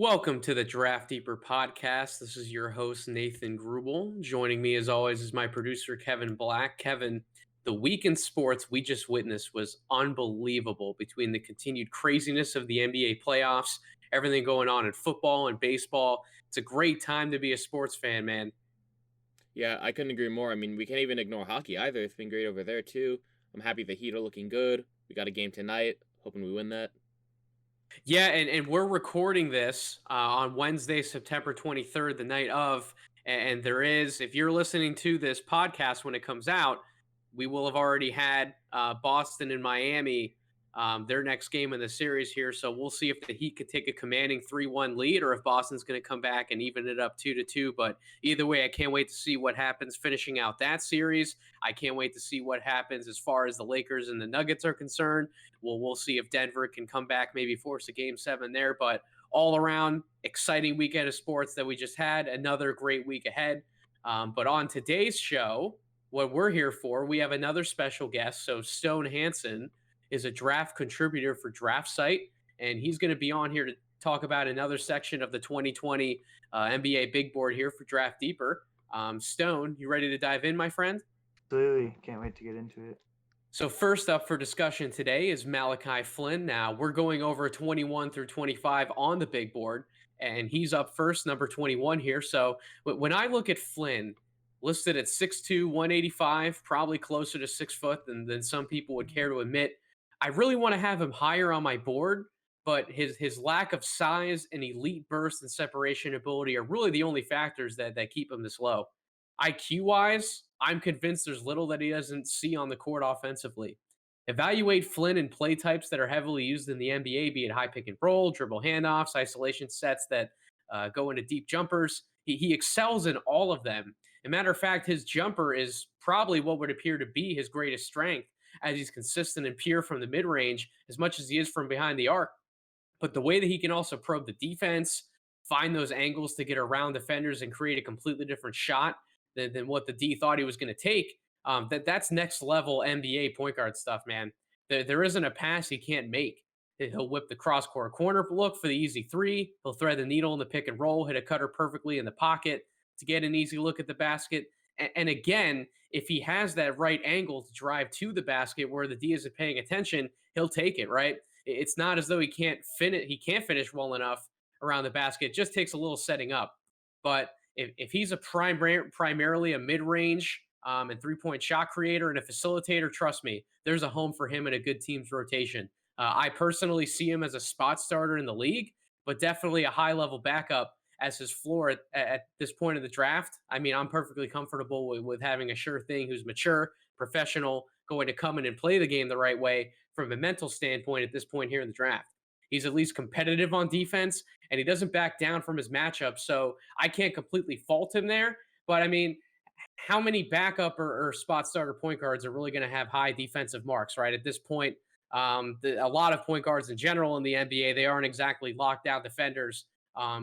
Welcome to the Draft Deeper podcast. This is your host, Nathan Grubel. Joining me, as always, is my producer, Kevin Black. Kevin, the week in sports we just witnessed was unbelievable between the continued craziness of the NBA playoffs, everything going on in football and baseball. It's a great time to be a sports fan, man. Yeah, I couldn't agree more. I mean, we can't even ignore hockey either. It's been great over there too. I'm happy the Heat are looking good. We got a game tonight. Hoping we win that. Yeah, and we're recording this on Wednesday, September 23rd, the night of. And there is, if you're listening to this podcast when it comes out, we will have already had Boston and Miami, their next game in the series here. So we'll see if the Heat could take a commanding 3-1 lead or if Boston's going to come back and even it up 2-2. But either way, I can't wait to see what happens finishing out that series. I can't wait to see what happens as far as the Lakers and the Nuggets are concerned. We'll see if Denver can come back, maybe force a game seven there. But all around, exciting weekend of sports that we just had. Another great week ahead. But on today's show, what we're here for, we have another special guest. So Stone Hansen is a draft contributor for Draft Site, and he's going to be on here to talk about another section of the 2020 NBA Big Board here for Draft Deeper. Stone, you ready to dive in, my friend? Absolutely. Can't wait to get into it. So first up for discussion today is Malachi Flynn. Now we're going over 21 through 25 on the big board, and he's up first, number 21 here. So when I look at Flynn, listed at 6'2", 185, probably closer to 6 foot than some people would care to admit. I really want to have him higher on my board, but his lack of size and elite burst and separation ability are really the only factors that keep him this low. IQ wise, I'm convinced there's little that he doesn't see on the court offensively. Evaluate Flynn in play types that are heavily used in the NBA, be it high pick and roll, dribble handoffs, isolation sets that go into deep jumpers. He excels in all of them. As a matter of fact, his jumper is probably what would appear to be his greatest strength, as he's consistent and pure from the mid range as much as he is from behind the arc. But the way that he can also probe the defense, find those angles to get around defenders and create a completely different shot than what the D thought he was going to take. That's next level NBA point guard stuff, man. There isn't a pass he can't make. He'll whip the cross court corner look for the easy three. He'll thread the needle in the pick and roll, hit a cutter perfectly in the pocket to get an easy look at the basket. And again, if he has that right angle to drive to the basket where the D isn't paying attention, he'll take it, right? It's not as though he can't finish. He can't finish well enough around the basket. It just takes a little setting up. But if he's a primarily a mid-range and three-point shot creator and a facilitator, trust me, there's a home for him in a good team's rotation. I personally see him as a spot starter in the league, but definitely a high-level backup as his floor at this point of the draft. I mean, I'm perfectly comfortable with having a sure thing who's mature, professional, going to come in and play the game the right way from a mental standpoint at this point here in the draft. He's at least competitive on defense, and he doesn't back down from his matchup. So I can't completely fault him there. But I mean, how many backup or spot starter point guards are really going to have high defensive marks, right? At this point, a lot of point guards in general in the NBA, they aren't exactly locked down defenders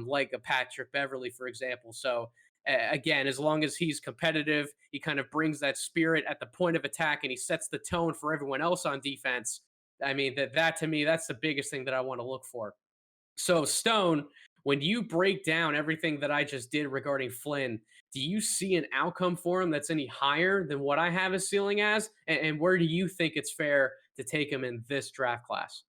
like a Patrick Beverly, for example. So again, as long as he's competitive, he kind of brings that spirit at the point of attack and he sets the tone for everyone else on defense. I mean, that to me, that's the biggest thing that I want to look for. So, Stone, when you break down everything that I just did regarding Flynn, do you see an outcome for him that's any higher than what I have his ceiling as? And where do you think it's fair to take him in this draft class?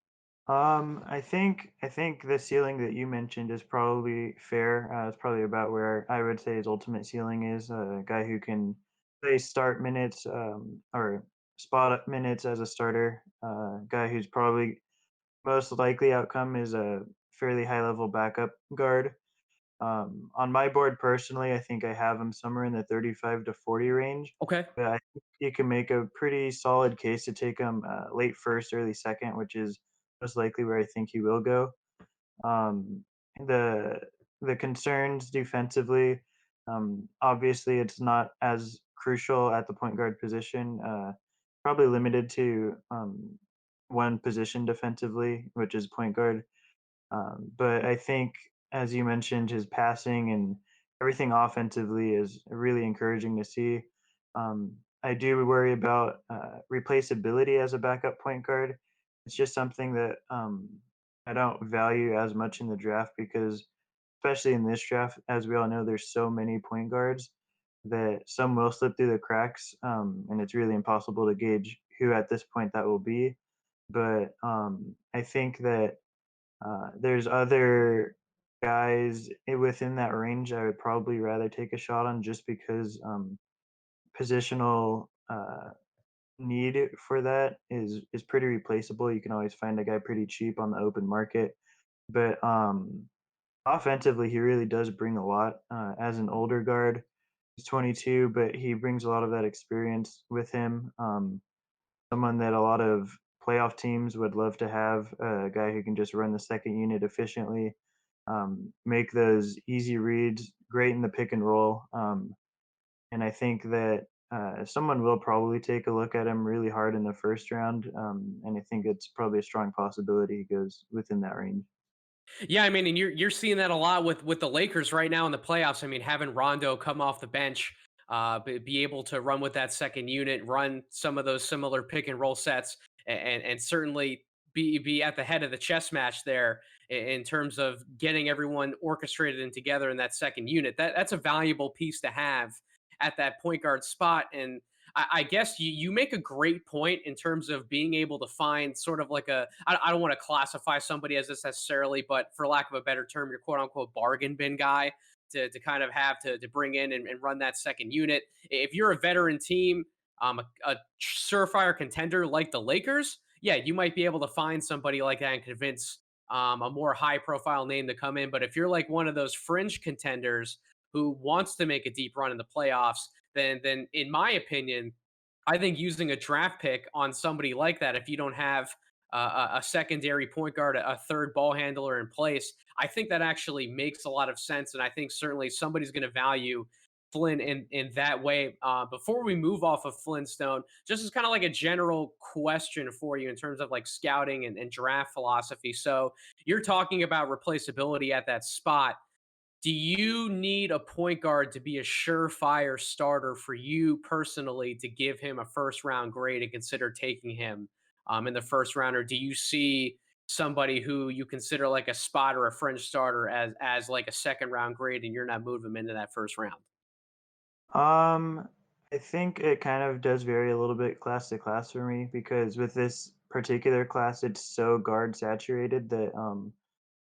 I think the ceiling that you mentioned is probably fair. It's probably about where I would say his ultimate ceiling is. A guy who can play start minutes or spot minutes as a starter. Guy who's probably most likely outcome is a fairly high level backup guard. On my board personally, I think I have him somewhere in the 35 to 40 range. Okay. But I think you can make a pretty solid case to take him late first, early second, which is most likely where I think he will go. Um, the the concerns defensively, obviously, it's not as crucial at the point guard position. Probably limited to one position defensively, which is point guard. But I think, as you mentioned, his passing and everything offensively is really encouraging to see. I do worry about replaceability as a backup point guard. It's just something that I don't value as much in the draft because especially in this draft, as we all know, there's so many point guards that some will slip through the cracks, and it's really impossible to gauge who at this point that will be. But I think that there's other guys within that range I would probably rather take a shot on just because positional need for that is pretty replaceable. You can always find a guy pretty cheap on the open market. But offensively, he really does bring a lot. As an older guard, he's 22, but he brings a lot of that experience with him. Someone that a lot of playoff teams would love to have, a guy who can just run the second unit efficiently, make those easy reads, great in the pick and roll. And I think that someone will probably take a look at him really hard in the first round. And I think it's probably a strong possibility he goes within that range. Yeah, I mean, and you're seeing that a lot with the Lakers right now in the playoffs. I mean, having Rondo come off the bench, be able to run with that second unit, run some of those similar pick and roll sets, and certainly be at the head of the chess match there in terms of getting everyone orchestrated and together in that second unit. That's a valuable piece to have at that point guard spot. And I guess you make a great point in terms of being able to find sort of like I don't want to classify somebody as this necessarily, but for lack of a better term, your quote unquote bargain bin guy to kind of have to bring in and run that second unit. If you're a veteran team, a surefire contender like the Lakers, yeah, you might be able to find somebody like that and convince a more high profile name to come in. But if you're like one of those fringe contenders who wants to make a deep run in the playoffs, then in my opinion, I think using a draft pick on somebody like that, if you don't have a secondary point guard, a third ball handler in place, I think that actually makes a lot of sense. And I think certainly somebody's going to value Flynn in that way. Before we move off of Flintstone, just as kind of like a general question for you in terms of like scouting and draft philosophy. So you're talking about replaceability at that spot. Do you need a point guard to be a surefire starter for you personally to give him a first round grade and consider taking him in the first round? Or do you see somebody who you consider like a spot or a fringe starter as like a second round grade and you're not moving him into that first round? Um, I think it kind of does vary a little bit class to class for me because with this particular class, it's so guard saturated that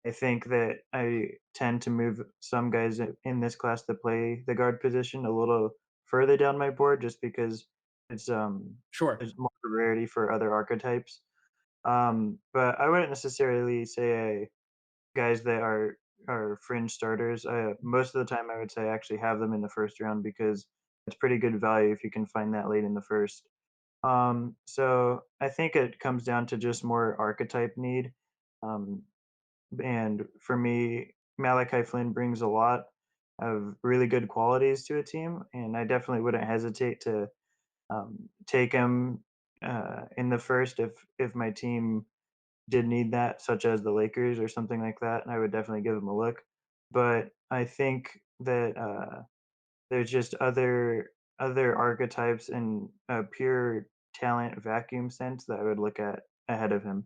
I think that I tend to move some guys in this class to play the guard position a little further down my board just because it's Sure. there's more rarity for other archetypes. But I wouldn't necessarily say guys that are fringe starters. Most of the time, I would say I actually have them in the first round because it's pretty good value if you can find that late in the first. So I think it comes down to just more archetype need. Um, and for me, Malachi Flynn brings a lot of really good qualities to a team, and I definitely wouldn't hesitate to take him in the first if my team did need that, such as the Lakers or something like that, and I would definitely give him a look. But I think that there's just other archetypes in a pure talent vacuum sense that I would look at ahead of him.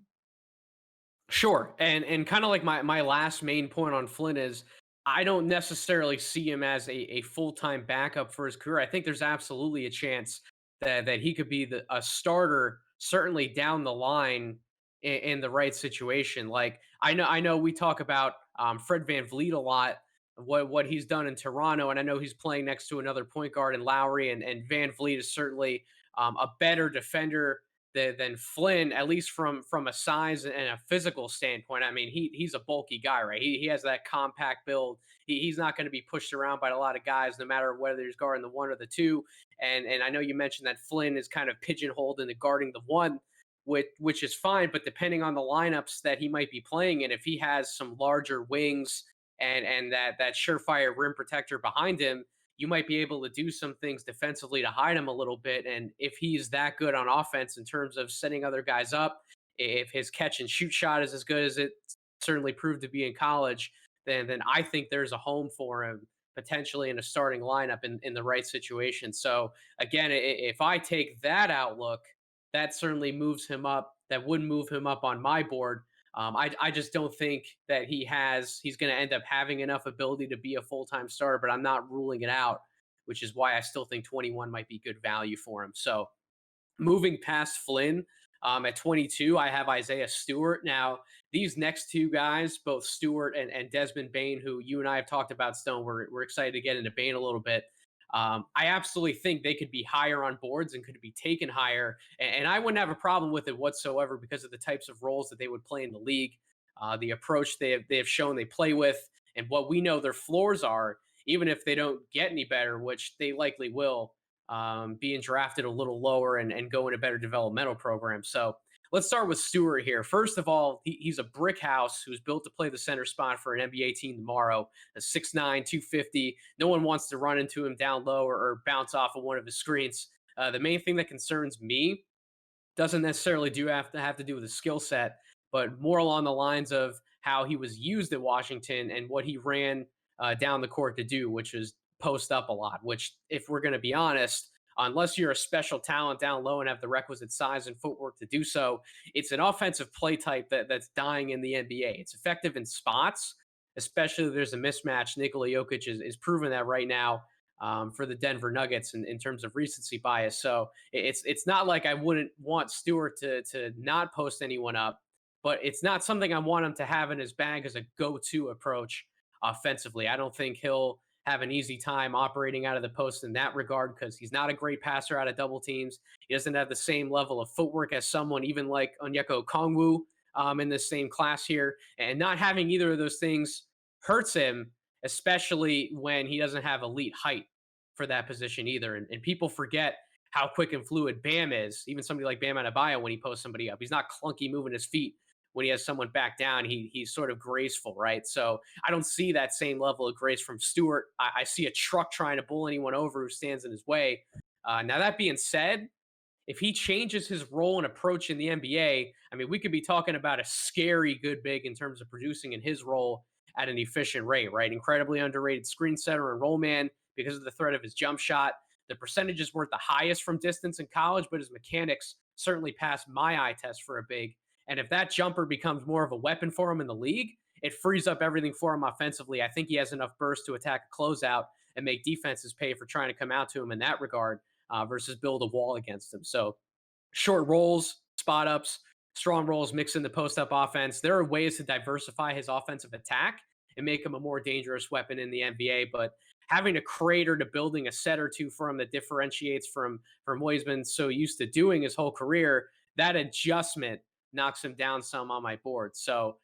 Sure. And kind of like my last main point on Flynn is I don't necessarily see him as a full-time backup for his career. I think there's absolutely a chance that he could be a starter certainly down the line in the right situation. Like I know we talk about Fred Van Vliet a lot, what he's done in Toronto, and I know he's playing next to another point guard in Lowry, and Van Vliet is certainly a better defender than Flynn, at least from a size and a physical standpoint. I mean, he's a bulky guy, right? He has that compact build. He's not going to be pushed around by a lot of guys, no matter whether he's guarding the one or the two. And I know you mentioned that Flynn is kind of pigeonholed into guarding the one, which is fine. But depending on the lineups that he might be playing in, if he has some larger wings and that surefire rim protector behind him, you might be able to do some things defensively to hide him a little bit. And if he's that good on offense in terms of setting other guys up, if his catch and shoot shot is as good as it certainly proved to be in college, then I think there's a home for him potentially in a starting lineup in the right situation. So again, if I take that outlook, that certainly moves him up. That would move him up on my board. I just don't think that he's going to end up having enough ability to be a full time starter, but I'm not ruling it out, which is why I still think 21 might be good value for him. So moving past Flynn, at 22, I have Isaiah Stewart. Now, these next two guys, both Stewart and Desmond Bain, who you and I have talked about, Stone, we're excited to get into Bain a little bit. I absolutely think they could be higher on boards and could be taken higher. And I wouldn't have a problem with it whatsoever because of the types of roles that they would play in the league, the approach they have shown they play with, and what we know their floors are, even if they don't get any better, which they likely will, being drafted a little lower and go in a better developmental program. So let's start with Stewart here. First of all, he's a brick house who's built to play the center spot for an NBA team tomorrow. A 6'9", 250. No one wants to run into him down low or bounce off of one of his screens. The main thing that concerns me doesn't necessarily have to do with the skill set, but more along the lines of how he was used at Washington and what he ran down the court to do, which is post up a lot. Which, if we're going to be honest, unless you're a special talent down low and have the requisite size and footwork to do so, it's an offensive play type that's dying in the NBA. It's effective in spots, especially if there's a mismatch. Nikola Jokic is proving that right now, for the Denver Nuggets in terms of recency bias. So it's not like I wouldn't want Stewart to not post anyone up, but it's not something I want him to have in his bag as a go-to approach offensively. I don't think he'll have an easy time operating out of the post in that regard because he's not a great passer out of double teams. He doesn't have the same level of footwork as someone even like Onyeka Okongwu, in the same class here. And not having either of those things hurts him, especially when he doesn't have elite height for that position either. And people forget how quick and fluid Bam is. Even somebody like Bam Adebayo, when he posts somebody up, he's not clunky moving his feet. When he has someone back down, he's sort of graceful, right? So I don't see that same level of grace from Stewart. I see a truck trying to bull anyone over who stands in his way. Now that being said, if he changes his role and approach in the NBA, I mean, we could be talking about a scary good big in terms of producing in his role at an efficient rate, right? Incredibly underrated screen setter and roll man because of the threat of his jump shot. The percentages weren't the highest from distance in college, but his mechanics certainly passed my eye test for a big. And if that jumper becomes more of a weapon for him in the league, it frees up everything for him offensively. I think he has enough burst to attack a closeout and make defenses pay for trying to come out to him in that regard, versus build a wall against him. So short rolls, spot ups, strong rolls mixed in the post up offense. There are ways to diversify his offensive attack and make him a more dangerous weapon in the NBA. But having a crater to building a set or two for him that differentiates from what he's been so used to doing his whole career, that adjustment knocks him down some on my board. So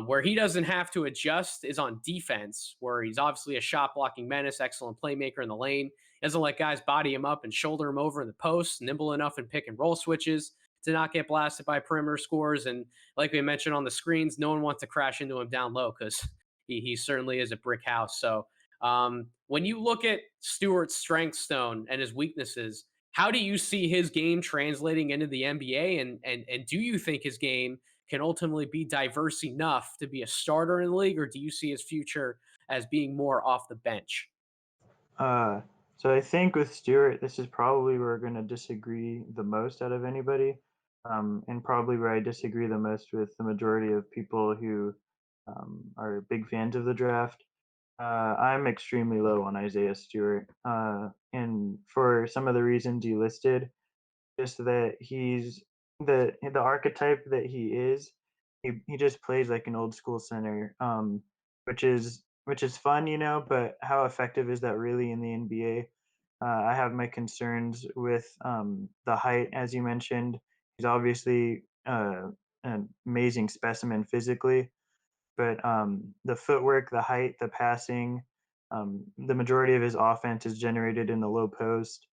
where he doesn't have to adjust is on defense, where he's obviously a shot blocking menace, excellent playmaker in the lane. He doesn't let guys body him up and shoulder him over in the post, nimble enough in pick and roll switches to not get blasted by perimeter scores. And like we mentioned on the screens, no one wants to crash into him down low because he certainly is a brick house. So when you look at Stewart's strength, Stone, and his weaknesses, how do you see his game translating into the NBA? And do you think his game can ultimately be diverse enough to be a starter in the league, or do you see his future as being more off the bench? Uh, so I think with Stewart, this is probably where we're going to disagree the most out of anybody, and probably where I disagree the most with the majority of people who are big fans of the draft. I'm extremely low on Isaiah Stewart, and for some of the reasons you listed, just that he's the archetype that he is. He just plays like an old school center, which is fun, But how effective is that really in the NBA? I have my concerns with the height, as you mentioned. He's obviously an amazing specimen physically, but the footwork, the height, the passing, the majority of his offense is generated in the low post,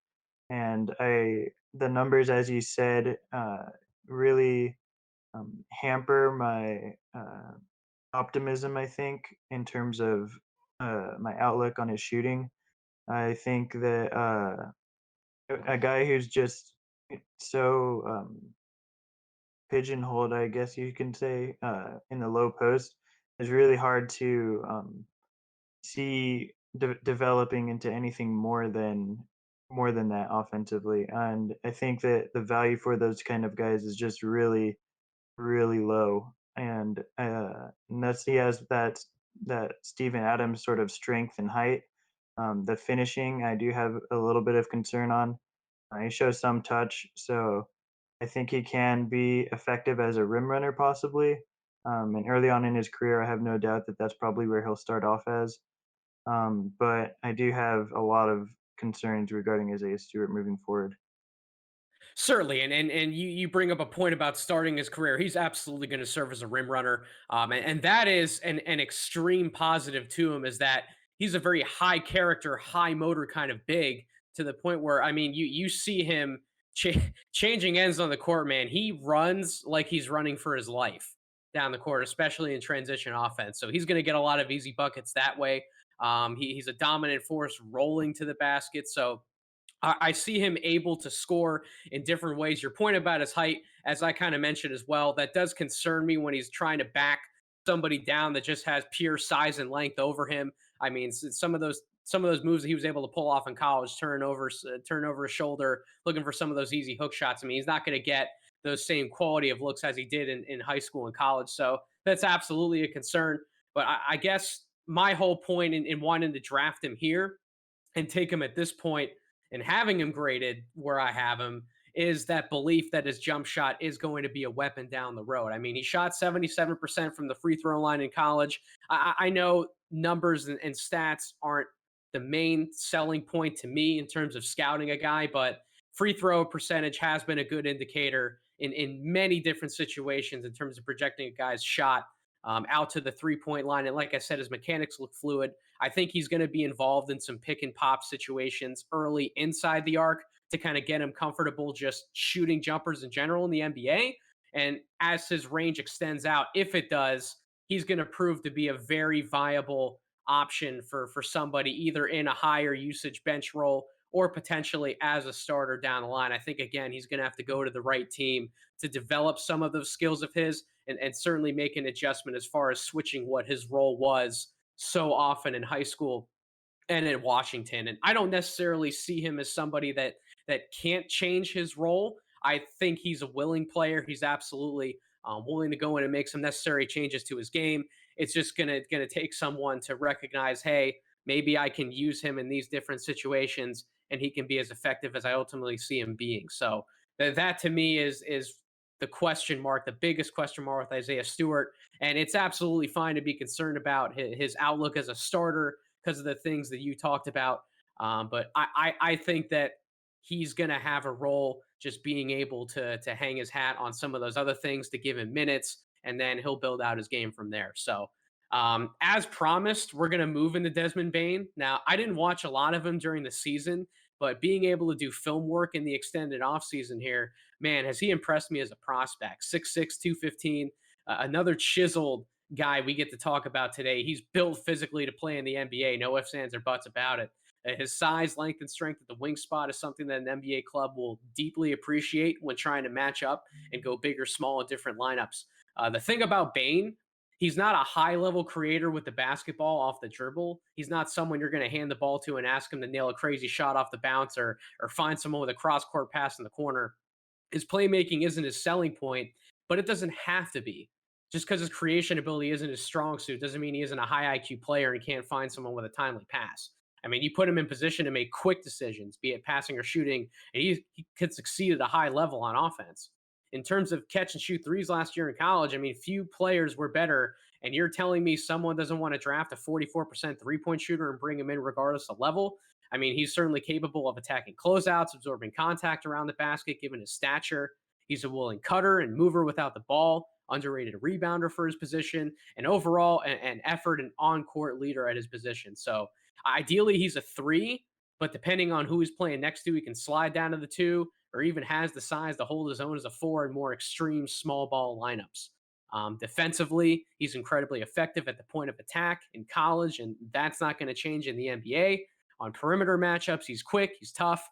and the numbers, as you said, really hamper my optimism. I think in terms of my outlook on his shooting. I think that a guy who's just so pigeonholed, I guess you can say, in the low post is really hard to see developing into anything more than that offensively. And I think that the value for those kind of guys is just really, really low. and thus he has that Steven Adams sort of strength and height. The finishing, I do have a little bit of concern on. He shows some touch, so I think he can be effective as a rim runner possibly. And early on in his career, I have no doubt that that's probably where he'll start off as. But I do have a lot of concerns regarding Isaiah Stewart moving forward. Certainly, and you bring up a point about starting his career. He's absolutely going to serve as a rim runner, and that is an extreme positive to him is that he's a very high character, high motor kind of big to the point where I mean you see him changing ends on the court. Man, he runs like he's running for his life down the court, especially in transition offense. So he's going to get a lot of easy buckets that way. He's a dominant force rolling to the basket. So I see him able to score in different ways. Your point about his height, as I kind of mentioned as well, that does concern me when he's trying to back somebody down that just has pure size and length over him. I mean, some of those moves that he was able to pull off in college, turn over his shoulder, looking for some of those easy hook shots. I mean, he's not going to get those same quality of looks as he did in high school and college. So that's absolutely a concern. But I guess my whole point in wanting to draft him here and take him at this point and having him graded where I have him is that belief that his jump shot is going to be a weapon down the road. I mean, he shot 77% from the free throw line in college. I know numbers and stats aren't the main selling point to me in terms of scouting a guy, but free throw percentage has been a good indicator in many different situations in terms of projecting a guy's shot out to the 3 point line. And like I said, his mechanics look fluid. I think he's going to be involved in some pick and pop situations early inside the arc to kind of get him comfortable just shooting jumpers in general in the NBA. And as his range extends out, if it does, he's going to prove to be a very viable option for somebody either in a higher usage bench role or potentially as a starter down the line. I think again he's going to have to go to the right team to develop some of those skills of his and certainly make an adjustment as far as switching what his role was so often in high school and in Washington. And I don't necessarily see him as somebody that can't change his role. I think he's a willing player. He's absolutely willing to go in and make some necessary changes to his game. It's just gonna take someone to recognize, hey, maybe I can use him in these different situations, and he can be as effective as I ultimately see him being. So that to me is the question mark, the biggest question mark with Isaiah Stewart. And it's absolutely fine to be concerned about his outlook as a starter because of the things that you talked about. But I think that he's going to have a role just being able to hang his hat on some of those other things to give him minutes, and then he'll build out his game from there. So, as promised, we're going to move into Desmond Bain. Now, I didn't watch a lot of him during the season, but being able to do film work in the extended offseason here, man, has he impressed me as a prospect. 6'6, 215, another chiseled guy we get to talk about today. He's built physically to play in the NBA. No ifs, ands, or buts about it. His size, length, and strength at the wing spot is something that an NBA club will deeply appreciate when trying to match up and go big or small in different lineups. The thing about Bain, he's not a high level creator with the basketball off the dribble. He's not someone you're going to hand the ball to and ask him to nail a crazy shot off the bounce or find someone with a cross court pass in the corner. His playmaking isn't his selling point, but it doesn't have to be. Just because his creation ability isn't his strong suit doesn't mean he isn't a high IQ player and can't find someone with a timely pass. I mean, you put him in position to make quick decisions, be it passing or shooting, and he could succeed at a high level on offense. In terms of catch and shoot threes last year in college, I mean, few players were better. And you're telling me someone doesn't want to draft a 44% 3 point shooter and bring him in regardless of level? I mean, he's certainly capable of attacking closeouts, absorbing contact around the basket, given his stature. He's a willing cutter and mover without the ball, underrated rebounder for his position, and overall an effort and on court leader at his position. So ideally, he's a three, but depending on who he's playing next to, he can slide down to the two or even has the size to hold his own as a four in more extreme small ball lineups. Defensively, he's incredibly effective at the point of attack in college, and that's not going to change in the NBA. On perimeter matchups, he's quick, he's tough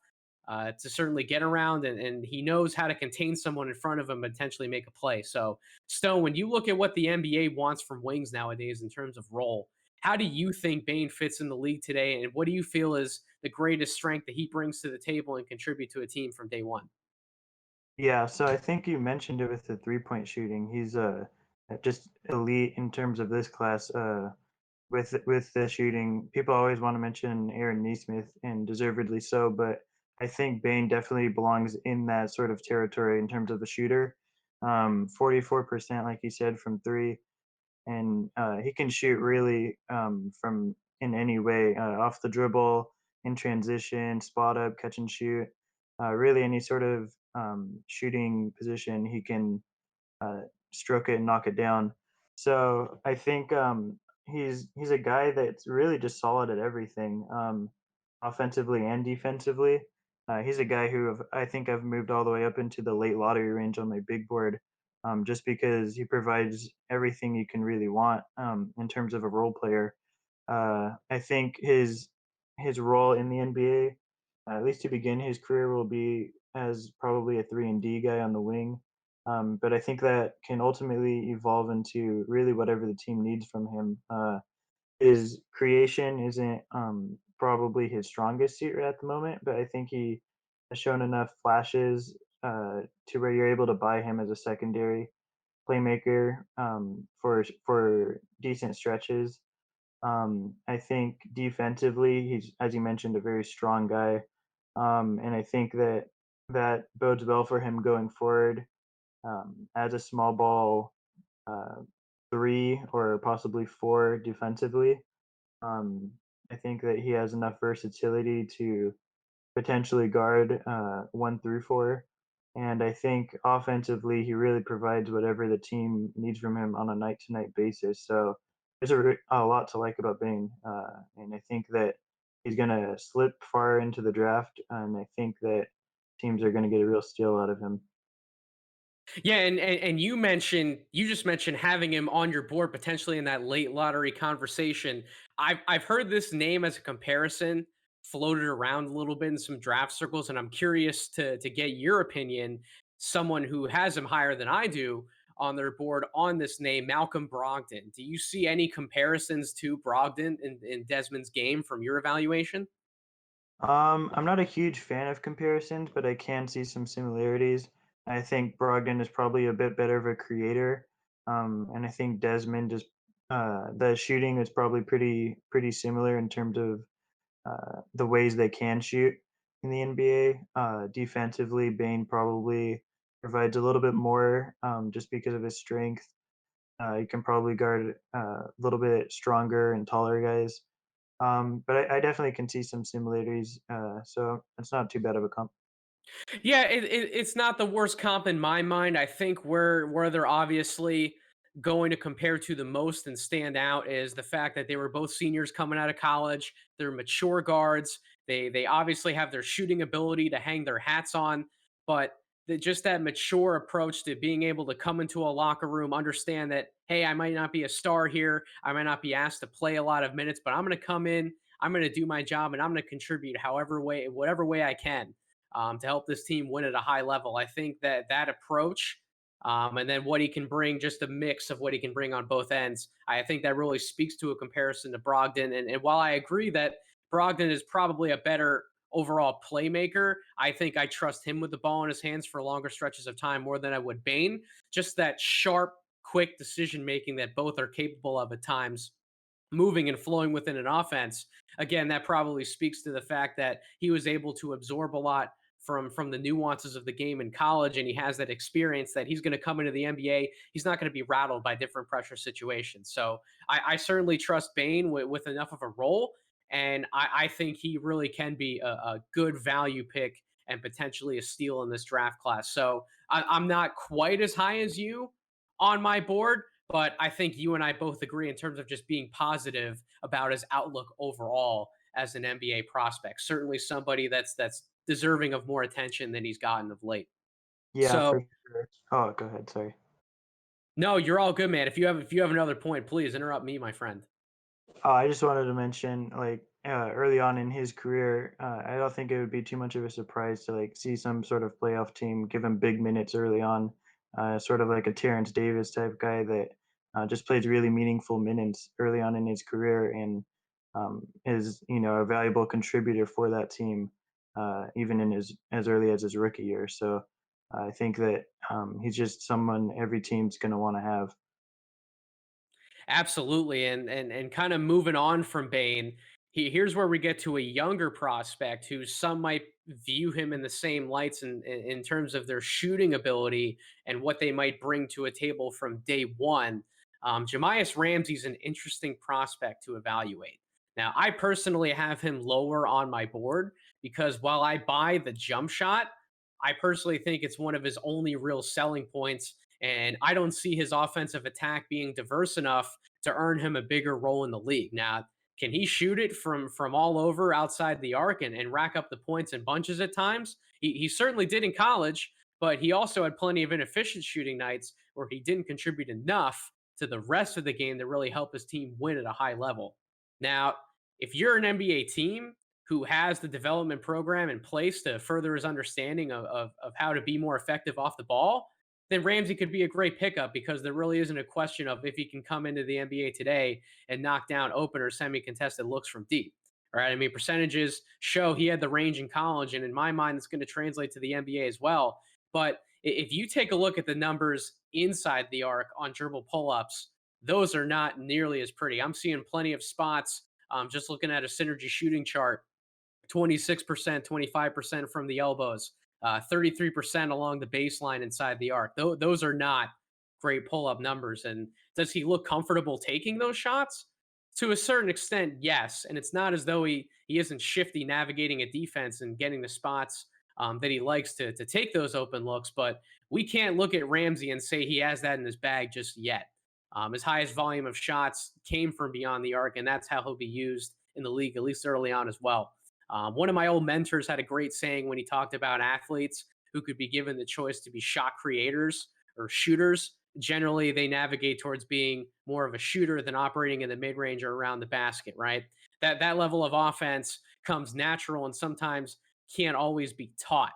to certainly get around, and he knows how to contain someone in front of him and potentially make a play. So, Stone, when you look at what the NBA wants from wings nowadays in terms of role, how do you think Bain fits in the league today, and what do you feel is the greatest strength that he brings to the table and contribute to a team from day one? Yeah, so I think you mentioned it with the 3-point shooting. just elite in terms of this class. With the shooting, people always want to mention Aaron Neesmith, and deservedly so. But I think Bain definitely belongs in that sort of territory in terms of a shooter. 44%, like you said, from three, and he can shoot really from in any way, off the dribble, in transition, spot up, catch and shoot. Really, any sort of shooting position, he can uh, stroke it and knock it down. So I think he's a guy that's really just solid at everything, offensively and defensively. He's a guy who I think I've moved all the way up into the late lottery range on my big board, just because he provides everything you can really want in terms of a role player. I think his role in the NBA, at least to begin his career, will be as probably a 3 and D guy on the wing. But I think that can ultimately evolve into really whatever the team needs from him. His creation isn't probably his strongest suit right at the moment, but I think he has shown enough flashes to where you're able to buy him as a secondary playmaker for decent stretches. I think defensively, he's, as you mentioned, a very strong guy, and I think that that bodes well for him going forward as a small ball uh, three or possibly four defensively. Um, I think that he has enough versatility to potentially guard 1 through 4. And I think offensively, he really provides whatever the team needs from him on a night to night basis. So there's a lot to like about Bain. And I think that he's going to slip far into the draft. And I think that teams are going to get a real steal out of him. Yeah, and you just mentioned having him on your board potentially in that late lottery conversation. I've heard this name as a comparison floated around a little bit in some draft circles, and I'm curious to get your opinion. Someone who has him higher than I do on their board on this name, Malcolm Brogdon. Do you see any comparisons to Brogdon in Desmond's game from your evaluation? I'm not a huge fan of comparisons, but I can see some similarities. I think Brogdon is probably a bit better of a creator, and I think Desmond is the shooting is probably pretty similar in terms of the ways they can shoot in the NBA. Defensively, Bain probably provides a little bit more just because of his strength. He can probably guard a little bit stronger and taller guys. But I definitely can see some similarities, so it's not too bad of a comp. Yeah, it's not the worst comp in my mind. I think where they're obviously going to compare to the most and stand out is the fact that they were both seniors coming out of college. They're mature guards. They obviously have their shooting ability to hang their hats on, but just that mature approach to being able to come into a locker room, understand that hey, I might not be a star here, I might not be asked to play a lot of minutes, but I'm going to come in, I'm going to do my job, and I'm going to contribute whatever way I can to help this team win at a high level. I think that that approach and then what he can bring, just a mix of what he can bring on both ends, I think that really speaks to a comparison to Brogdon. And while I agree that Brogdon is probably a better overall playmaker, I think I trust him with the ball in his hands for longer stretches of time more than I would Bain. Just that sharp, quick decision making that both are capable of at times moving and flowing within an offense. Again, that probably speaks to the fact that he was able to absorb a lot from the nuances of the game in college, and he has that experience that he's going to come into the NBA. He's not going to be rattled by different pressure situations. So I certainly trust Bain with enough of a role, and I think he really can be a good value pick and potentially a steal in this draft class. So I'm not quite as high as you on my board, but I think you and I both agree in terms of just being positive about his outlook overall as an NBA prospect. Certainly somebody that's deserving of more attention than he's gotten of late. Yeah, So for sure. Oh, go ahead. Sorry. no, you're all good, man. If you have another point, please interrupt me, my friend. I just wanted to mention, like, early on in his career, I don't think it would be too much of a surprise to like see some sort of playoff team give him big minutes early on, sort of like a Terrence Davis type guy that just plays really meaningful minutes early on in his career and is a valuable contributor for that team, even in his as early as his rookie year. So I think that he's just someone every team's going to want to have. Absolutely, and kind of moving on from Bane, here's where we get to a younger prospect who some might view him in the same lights in terms of their shooting ability and what they might bring to a table from day one. Jamias Ramsey's an interesting prospect to evaluate. Now, I personally have him lower on my board because while I buy the jump shot, I personally think it's one of his only real selling points. And I don't see his offensive attack being diverse enough to earn him a bigger role in the league. Now, can he shoot it from all over outside the arc and rack up the points in bunches at times? He certainly did in college, but he also had plenty of inefficient shooting nights where he didn't contribute enough to the rest of the game to really help his team win at a high level. Now, if you're an NBA team who has the development program in place to further his understanding of how to be more effective off the ball, then Ramsey could be a great pickup because there really isn't a question of if he can come into the NBA today and knock down open or semi contested looks from deep. All right. I mean, percentages show he had the range in college, and in my mind, it's going to translate to the NBA as well. But if you take a look at the numbers inside the arc on dribble pull ups, those are not nearly as pretty. I'm seeing plenty of spots, just looking at a synergy shooting chart, 26%, 25% from the elbows, 33% along the baseline inside the arc. Those are not great pull up numbers. And does he look comfortable taking those shots? To a certain extent, yes. And it's not as though he isn't shifty navigating a defense and getting the spots that he likes to take those open looks. But we can't look at Ramsey and say he has that in his bag just yet. His highest volume of shots came from beyond the arc, and that's how he'll be used in the league, at least early on as well. One of my old mentors had a great saying when he talked about athletes who could be given the choice to be shot creators or shooters. Generally, they navigate towards being more of a shooter than operating in the mid range or around the basket, right? That level of offense comes natural and sometimes can't always be taught.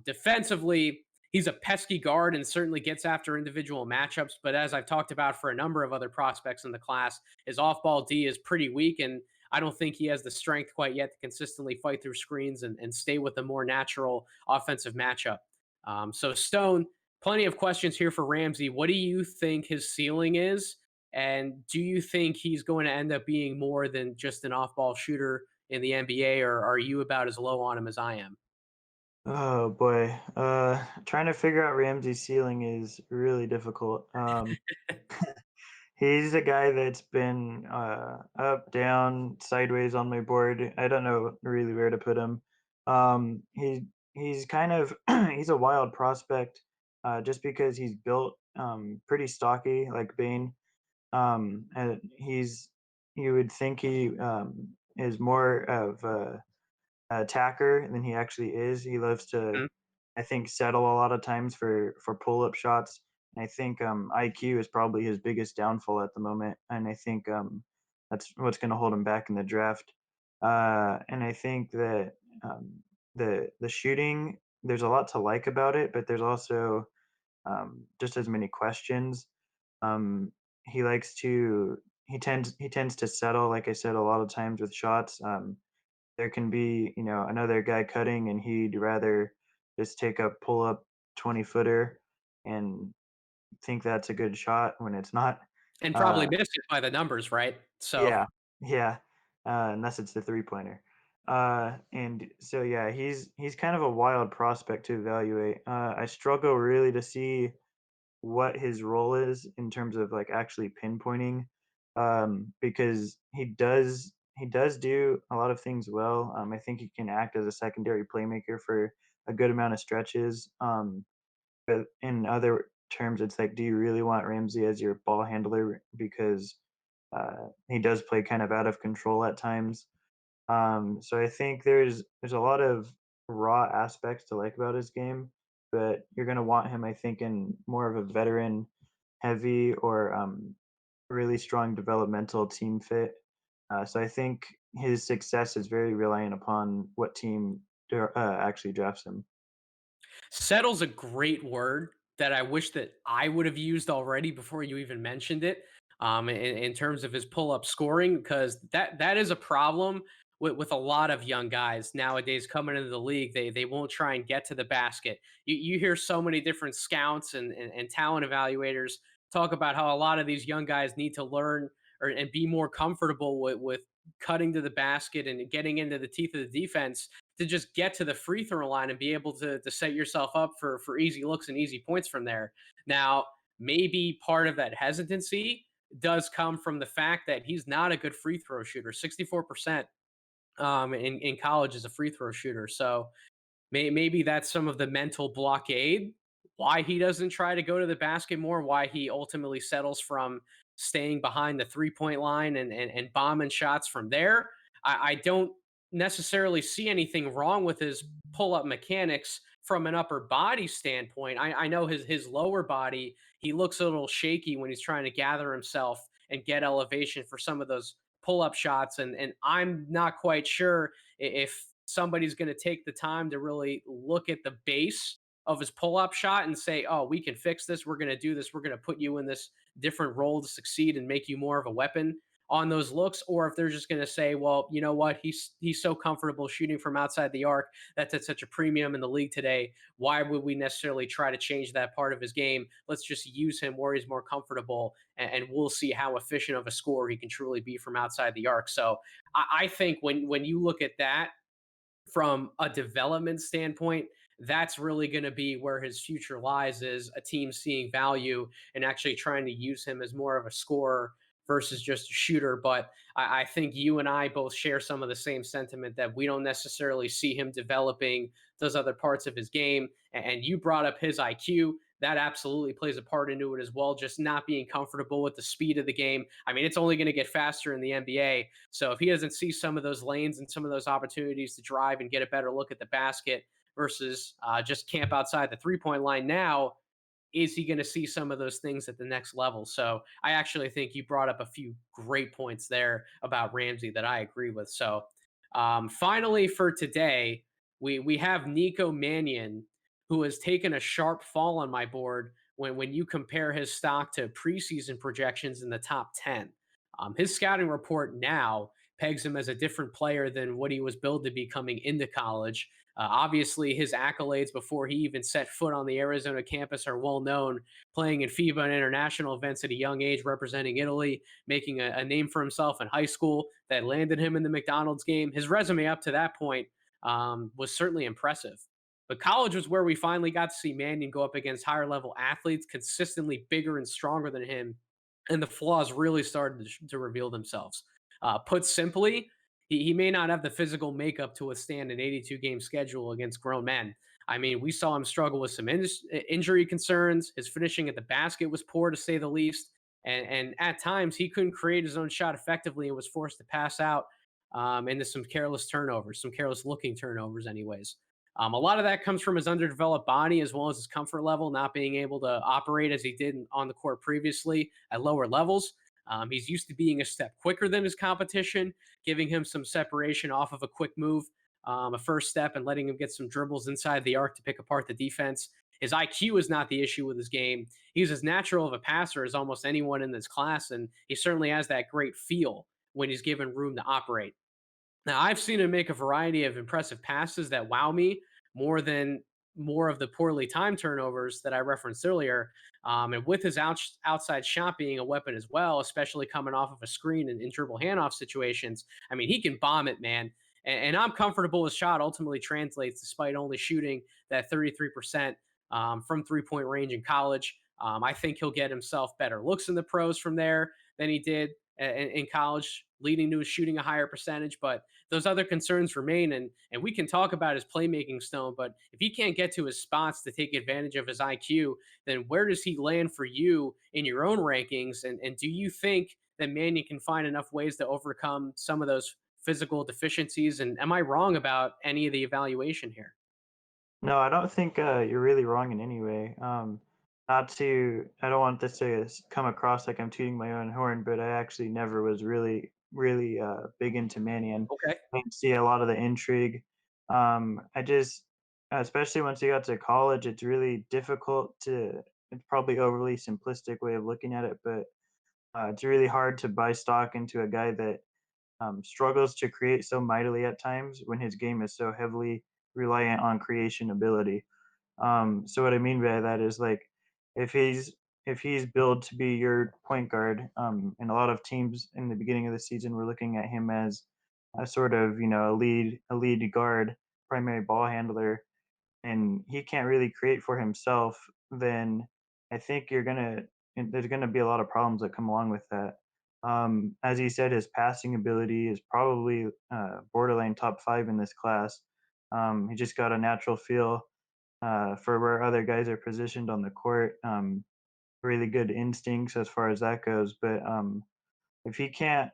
Defensively, he's a pesky guard and certainly gets after individual matchups. But as I've talked about for a number of other prospects in the class, his off ball D is pretty weak. And I don't think he has the strength quite yet to consistently fight through screens and stay with a more natural offensive matchup. So, Stone, plenty of questions here for Ramsey. What do you think his ceiling is? And do you think he's going to end up being more than just an off ball shooter in the NBA, or are you about as low on him as I am? Oh boy, trying to figure out Ramsey's ceiling is really difficult. He's a guy that's been up, down, sideways on my board. I don't know really where to put him. He's kind of he's a wild prospect, just because he's built pretty stocky like Bane. And you would think he is more of a attacker than he actually is. He loves to, Mhm. I think, settle a lot of times for pull up shots. And I think IQ is probably his biggest downfall at the moment, and I think that's what's going to hold him back in the draft. And I think that the shooting, there's a lot to like about it, but there's also just as many questions. Um, he likes to he tends to settle, like I said, a lot of times with shots. There can be, another guy cutting and he'd rather just take a pull up 20-footer and think that's a good shot when it's not. And probably Uh, missed it by the numbers, right? So yeah, yeah, unless it's the three-pointer. And so yeah, he's kind of a wild prospect to evaluate. I struggle really to see what his role is in terms of like actually pinpointing, because he does do a lot of things well. I think he can act as a secondary playmaker for a good amount of stretches. But in other terms, it's like, do you really want Ramsey as your ball handler? Because he does play kind of out of control at times. So I think there's a lot of raw aspects to like about his game, but you're gonna want him, I think, in more of a veteran heavy or really strong developmental team fit. So I think his success is very reliant upon what team actually drafts him. settle's a great word that I wish that I would have used already before you even mentioned it. In terms of his pull-up scoring, because that is a problem with a lot of young guys nowadays coming into the league. They won't try and get to the basket. You hear so many different scouts and talent evaluators talk about how a lot of these young guys need to learn and be more comfortable with cutting to the basket and getting into the teeth of the defense to just get to the free throw line and be able to set yourself up for easy looks and easy points from there. Now, maybe part of that hesitancy does come from the fact that he's not a good free throw shooter. 64% in college as a free throw shooter. So maybe that's some of the mental blockade, why he doesn't try to go to the basket more, why he ultimately settles from staying behind the 3 point line and bombing shots from there. I don't necessarily see anything wrong with his pull up mechanics from an upper body standpoint. I know his lower body, he looks a little shaky when he's trying to gather himself and get elevation for some of those pull up shots. And I'm not quite sure if somebody's going to take the time to really look at the base of his pull-up shot and say, "Oh, we can fix this. We're going to do this. We're going to put you in this different role to succeed and make you more of a weapon on those looks," or if they're just going to say, "Well, you know what? He's so comfortable shooting from outside the arc. That's at such a premium in the league today. Why would we necessarily try to change that part of his game? Let's just use him where he's more comfortable, and we'll see how efficient of a scorer he can truly be from outside the arc." So I think when you look at that from a development standpoint, that's really going to be where his future lies, is a team seeing value and actually trying to use him as more of a scorer versus just a shooter. But I think you and I both share some of the same sentiment that we don't necessarily see him developing those other parts of his game. And you brought up his IQ. That absolutely plays a part into it as well, just not being comfortable with the speed of the game. I mean, it's only going to get faster in the NBA. So if he doesn't see some of those lanes and some of those opportunities to drive and get a better look at the basket versus just camp outside the 3 point line now, is he going to see some of those things at the next level? So I actually think you brought up a few great points there about Ramsey that I agree with. So finally for today, we have Nico Mannion, who has taken a sharp fall on my board when you compare his stock to preseason projections in the top 10. His scouting report now pegs him as a different player than what he was billed to be coming into college. Obviously, his accolades before he even set foot on the Arizona campus are well known, playing in FIBA and international events at a young age, representing Italy, making a name for himself in high school that landed him in the McDonald's game. His resume up to that point was certainly impressive. But college was where we finally got to see Mannion go up against higher level athletes, consistently bigger and stronger than him. And the flaws really started to reveal themselves. Put simply, he may not have the physical makeup to withstand an 82 game schedule against grown men. I mean, we saw him struggle with some injury concerns. His finishing at the basket was poor, to say the least. And at times, he couldn't create his own shot effectively and was forced to pass out into some careless turnovers, some careless looking turnovers, anyways. A lot of that comes from his underdeveloped body as well as his comfort level, not being able to operate as he did on the court previously at lower levels. He's used to being a step quicker than his competition, giving him some separation off of a quick move, a first step, and letting him get some dribbles inside the arc to pick apart the defense. His IQ is not the issue with his game. He's as natural of a passer as almost anyone in this class, and he certainly has that great feel when he's given room to operate. Now, I've seen him make a variety of impressive passes that wow me more of the poorly timed turnovers that I referenced earlier. And with his outside shot being a weapon as well, especially coming off of a screen and in dribble handoff situations, I mean, he can bomb it, man. And I'm comfortable his shot ultimately translates despite only shooting that 33% from 3 point range in college. I think he'll get himself better looks in the pros from there than he did in college, leading to his shooting a higher percentage. But those other concerns remain, and we can talk about his playmaking stone. But if he can't get to his spots to take advantage of his IQ, then where does he land for you in your own rankings? And do you think that Mannion can find enough ways to overcome some of those physical deficiencies? And am I wrong about any of the evaluation here? No, I don't think you're really wrong in any way. Not to, I don't want this to come across like I'm tooting my own horn, but I actually never was really big into Mannion. Okay. I didn't see a lot of the intrigue. I just, especially once you got to college, it's really difficult to. It's probably overly simplistic way of looking at it, but it's really hard to buy stock into a guy that struggles to create so mightily at times when his game is so heavily reliant on creation ability. So what I mean by that is like if he's if he's billed to be your point guard, and a lot of teams in the beginning of the season were looking at him as a sort of a lead guard, primary ball handler, and he can't really create for himself, then I think there's gonna be a lot of problems that come along with that. As he said, his passing ability is probably borderline top five in this class. He just got a natural feel for where other guys are positioned on the court. Really good instincts as far as that goes. But if he can't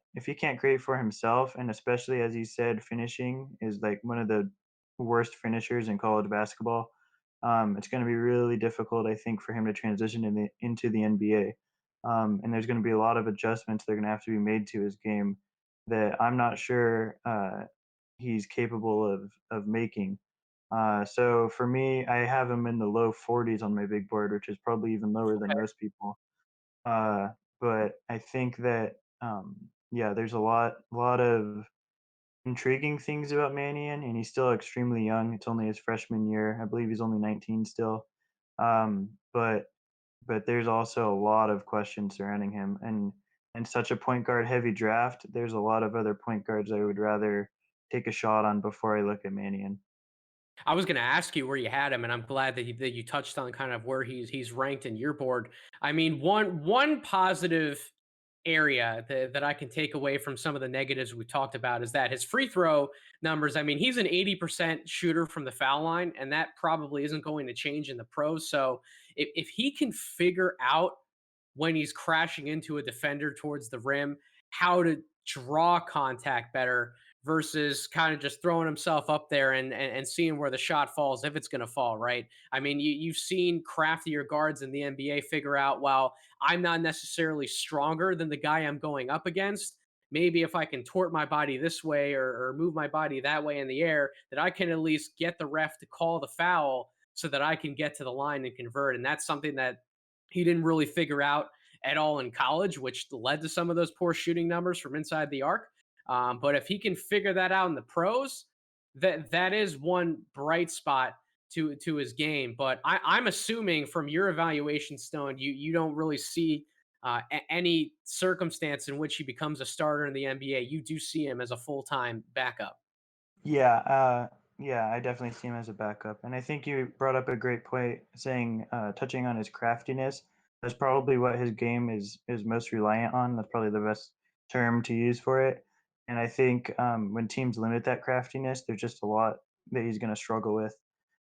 create for himself, and especially as he said, finishing is like one of the worst finishers in college basketball. It's going to be really difficult, I think, for him to transition into the NBA. And there's going to be a lot of adjustments that are going to have to be made to his game that I'm not sure he's capable of making. So for me, I have him in the low 40s on my big board, which is probably even lower than most people. Uh, but I think that yeah, there's a lot of intriguing things about Mannion, and he's still extremely young. It's only his freshman year. I believe he's only 19 still. But there's also a lot of questions surrounding him, and such a point guard heavy draft. There's a lot of other point guards I would rather take a shot on before I look at Mannion. I was going to ask you where you had him, and I'm glad that you touched on kind of where he's ranked in your board. I mean, one positive area that I can take away from some of the negatives we talked about is that his free throw numbers. I mean, he's an 80% shooter from the foul line, and that probably isn't going to change in the pros. So if he can figure out when he's crashing into a defender towards the rim, how to draw contact better versus kind of just throwing himself up there and seeing where the shot falls if it's going to fall, right? I mean, you've seen craftier guards in the NBA figure out, well, I'm not necessarily stronger than the guy I'm going up against. Maybe if I can tort my body this way or move my body that way in the air, that I can at least get the ref to call the foul so that I can get to the line and convert. And that's something that he didn't really figure out at all in college, which led to some of those poor shooting numbers from inside the arc. But if he can figure that out in the pros, that is one bright spot to his game. But I'm assuming from your evaluation, Stone, you don't really see any circumstance in which he becomes a starter in the NBA. You do see him as a full time backup. Yeah, yeah, I definitely see him as a backup, and I think you brought up a great point, saying touching on his craftiness. That's probably what his game is most reliant on. That's probably the best term to use for it. And I think when teams limit that craftiness, there's just a lot that he's going to struggle with.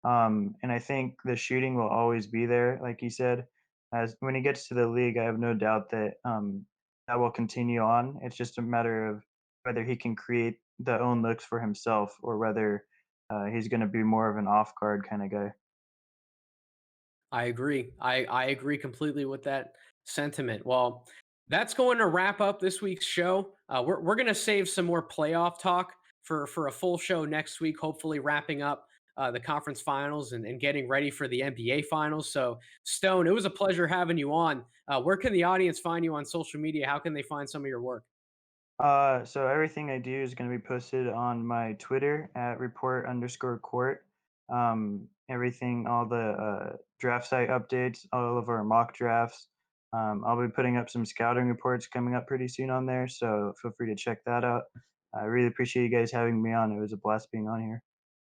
And I think the shooting will always be there, like you said. As when he gets to the league, I have no doubt that that will continue on. It's just a matter of whether he can create the own looks for himself or whether he's going to be more of an off guard kind of guy. I agree. I agree completely with that sentiment. Well, that's going to wrap up this week's show. We're going to save some more playoff talk for a full show next week. Hopefully, wrapping up the conference finals and getting ready for the NBA finals. So, Stone, it was a pleasure having you on. Where can the audience find you on social media? How can they find some of your work? So everything I do is going to be posted on my Twitter at report_court. Everything, all the draft site updates, all of our mock drafts. I'll be putting up some scouting reports coming up pretty soon on there, so feel free to check that out. I really appreciate you guys having me on. It was a blast being on here.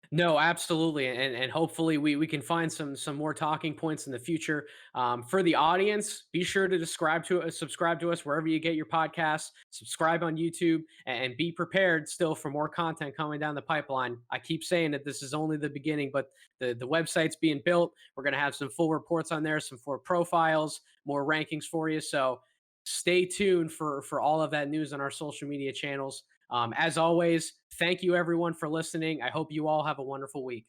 No, absolutely, and hopefully we can find some more talking points in the future. For the audience, be sure to subscribe to us wherever you get your podcasts. Subscribe on YouTube, and be prepared still for more content coming down the pipeline. I keep saying that this is only the beginning, but the website's being built. We're going to have some full reports on there, some full profiles, more rankings for you. So stay tuned for all of that news on our social media channels. As always, thank you everyone for listening. I hope you all have a wonderful week.